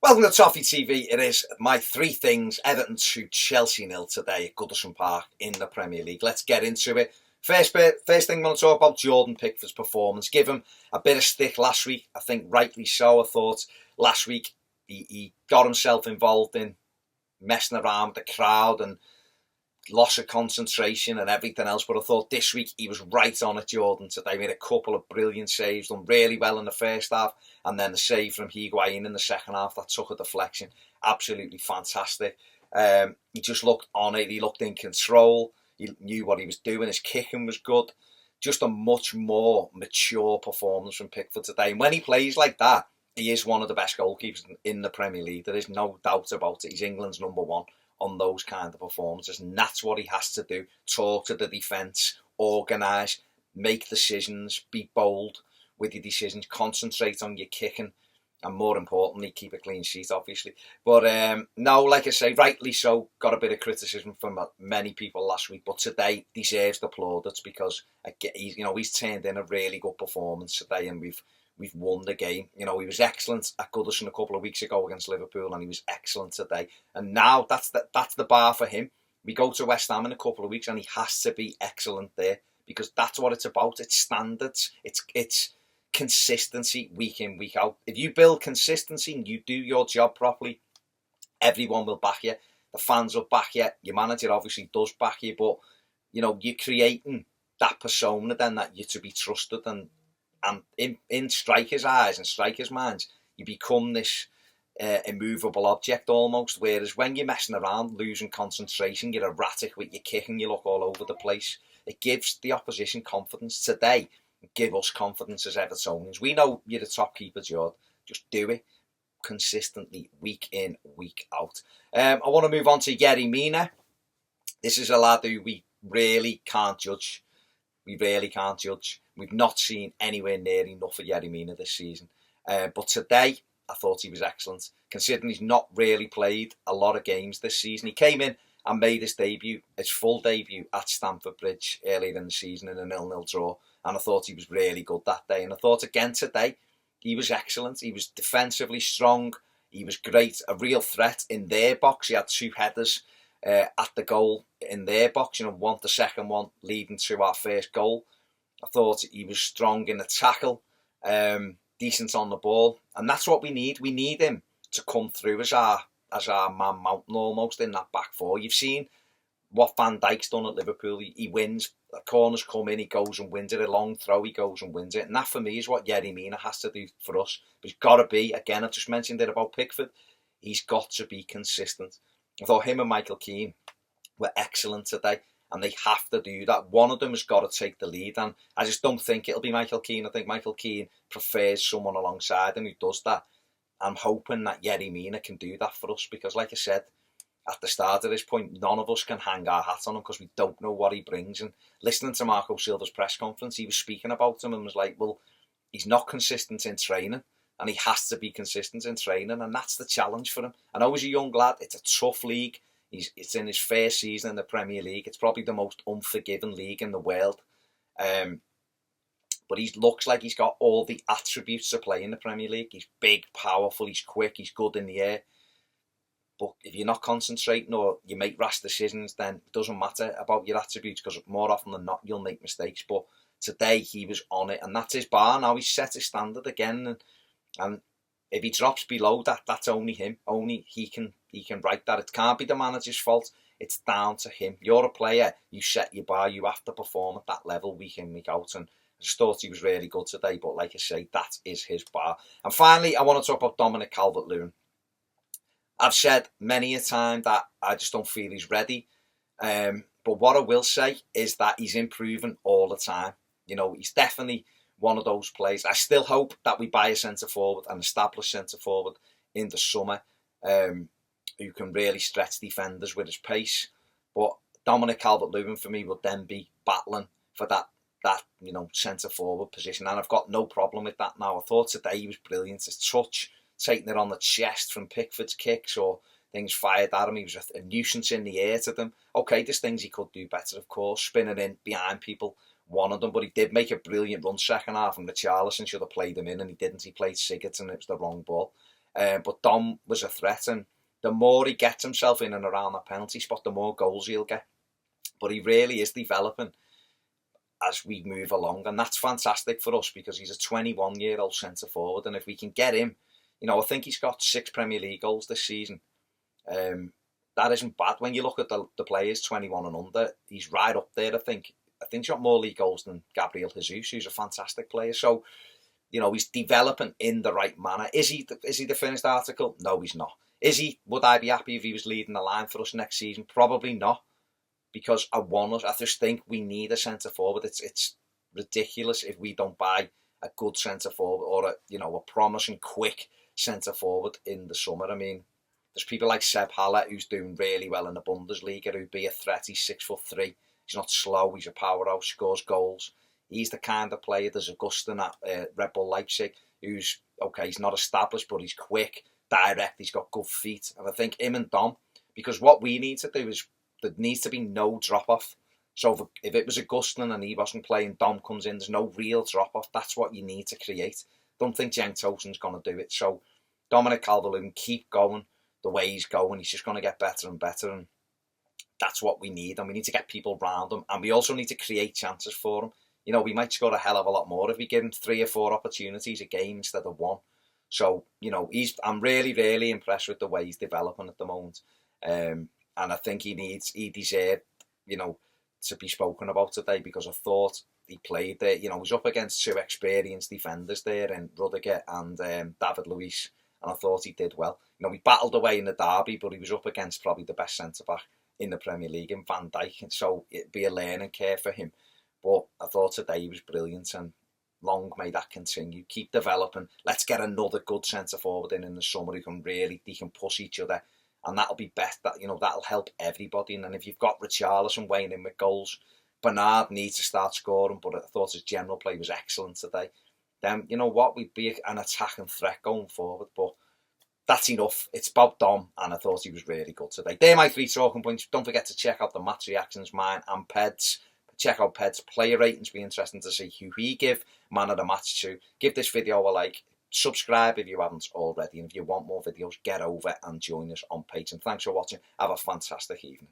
Welcome to Toffee TV. It is my three things. Everton 2, Chelsea 0 today at Goodison Park in the Premier League. Let's get into it. First thing I'm going to talk about, Jordan Pickford's performance. Give him a bit of stick last week. I think rightly so. I thought last week he got himself involved in messing around with the crowd and loss of concentration and everything else. But I thought this week he was right on it, Jordan, today. Made a couple of brilliant saves, done really well in the first half. And then the save from Higuain in the second half that took a deflection. Absolutely fantastic. He just looked on it. He looked in control. He knew what he was doing. His kicking was good. Just a much more mature performance from Pickford today. And when he plays like that, he is one of the best goalkeepers in the Premier League. There is no doubt about it. He's England's number one on those kind of performances. And that's what he has to do. Talk to the defence, organise, make decisions, be bold with your decisions, concentrate on your kicking, and more importantly, keep a clean sheet, obviously. But no, like I say, rightly so, got a bit of criticism from many people last week, but today deserves the plaudits because he's turned in a really good performance today, and we've won the game. He was excellent at Goodison a couple of weeks ago against Liverpool, and he was excellent today. And now that's the bar for him. We go to West Ham in a couple of weeks, and he has to be excellent there because that's what it's about. It's standards. It's consistency week in, week out. If you build consistency and you do your job properly, everyone will back you. The fans will back you. Your manager obviously does back you, but you're creating that persona then that you're to be trusted, and in strikers' eyes and strikers' minds, you become this immovable object almost. Whereas when you're messing around, losing concentration, you're erratic with your kicking, you look all over the place. It gives the opposition confidence. Today, give us confidence as Evertonians. We know you're the top keeper, George. Just do it consistently, week in, week out. I want to move on to Yerry Mina. This is a lad who we really can't judge. We really can't judge. We've not seen anywhere near enough of Yerry Mina this season. But today, I thought he was excellent. Considering he's not really played a lot of games this season. He came in and made his full debut at Stamford Bridge earlier in the season in a 0-0 draw. And I thought he was really good that day. And I thought again today, he was excellent. He was defensively strong. He was great. A real threat in their box. He had two headers at the goal in their box. The second one leading to our first goal. I thought he was strong in the tackle. Decent on the ball. And that's what we need. We need him to come through as our man mountain almost in that back four. You've seen what Van Dijk's done at Liverpool. He wins. The corners come in, he goes and wins it. A long throw, he goes and wins it. And that for me is what Yerry Mina has to do for us. But he's got to be, again, I've just mentioned it about Pickford, he's got to be consistent. I thought him and Michael Keane were excellent today, and they have to do that. One of them has got to take the lead, and I just don't think it'll be Michael Keane. I think Michael Keane prefers someone alongside him who does that. I'm hoping that Yerry Mina can do that for us because, like I said, at the start of this point, none of us can hang our hat on him because we don't know what he brings. And listening to Marco Silva's press conference, he was speaking about him and was like, well, he's not consistent in training and he has to be consistent in training, and that's the challenge for him. I know he's a young lad. It's a tough league. It's in his first season in the Premier League. It's probably the most unforgiving league in the world. But he looks like he's got all the attributes to play in the Premier League. He's big, powerful, he's quick, he's good in the air. But if you're not concentrating or you make rash decisions, then it doesn't matter about your attributes because more often than not, you'll make mistakes. But today, he was on it, and that's his bar. Now he's set his standard again. And if he drops below that, that's only him. Only he can write that. It can't be the manager's fault. It's down to him. You're a player. You set your bar. You have to perform at that level week in, week out. And I just thought he was really good today. But like I say, that is his bar. And finally, I want to talk about Dominic Calvert-Lewin. I've said many a time that I just don't feel he's ready. But what I will say is that he's improving all the time. He's definitely one of those players. I still hope that we buy a centre-forward, an established centre-forward in the summer who can really stretch defenders with his pace. But Dominic Calvert-Lewin for me will then be battling for that centre-forward position. And I've got no problem with that now. I thought today he was brilliant. His touch, taking it on the chest from Pickford's kicks or things fired at him. He was a nuisance in the air to them. Okay, there's things he could do better, of course. Spinning in behind people, one of them. But he did make a brilliant run second half, and Richarlison should have played him in, and he didn't. He played Sigurdsson, and it was the wrong ball. But Dom was a threat, and the more he gets himself in and around that penalty spot, the more goals he'll get. But he really is developing as we move along, and that's fantastic for us because he's a 21-year-old centre forward, and if we can get him, I think he's got 6 Premier League goals this season. That isn't bad when you look at the players 21 and under. He's right up there. I think he's got more league goals than Gabriel Jesus, who's a fantastic player. So, he's developing in the right manner. Is he the finished article? No, he's not. Would I be happy if he was leading the line for us next season? Probably not. Because I just think we need a centre forward. It's ridiculous if we don't buy a good centre forward or a promising quick centre forward in the summer. I mean, there's people like Seb Haller who's doing really well in the Bundesliga who'd be a threat. He's 6'3". He's not slow. He's a powerhouse. Scores goals. He's the kind of player. There's Augustin at Red Bull Leipzig who's okay. He's not established, but he's quick, direct. He's got good feet, and I think him and Dom. Because what we need to do is there needs to be no drop-off. So if it was Augustin and he wasn't playing, Dom comes in, there's no real drop-off. That's what you need to create. Don't think Cenk Tosun's going to do it. So Dominic Calvert-Lewin, keep going the way he's going. He's just going to get better and better. And that's what we need. And we need to get people round him. And we also need to create chances for him. We might score a hell of a lot more if we give him 3 or 4 opportunities a game instead of 1. So, I'm really, really impressed with the way he's developing at the moment. And I think he deserved, to be spoken about today because I thought he played there. He was up against 2 experienced defenders there in Rudiger and David Luiz, and I thought he did well. He battled away in the derby, but he was up against probably the best centre-back in the Premier League in Van Dijk, and so it'd be a learning curve for him. But I thought today he was brilliant, and long may that continue. Keep developing. Let's get another good centre-forward in the summer who can push each other. And that'll be best. That'll help everybody. And then if you've got Richarlison weighing in with goals, Bernard needs to start scoring. But I thought his general play was excellent today. Then we'd be an attacking threat going forward. But that's enough. It's about Dom, and I thought he was really good today. They're my 3 talking points. Don't forget to check out the match reactions, mine and Ped's. Check out Ped's player ratings. Be interesting to see who he give man of the match to. Give this video a like. Subscribe if you haven't already, and if you want more videos, get over and join us on Patreon. Thanks for watching. Have a fantastic evening.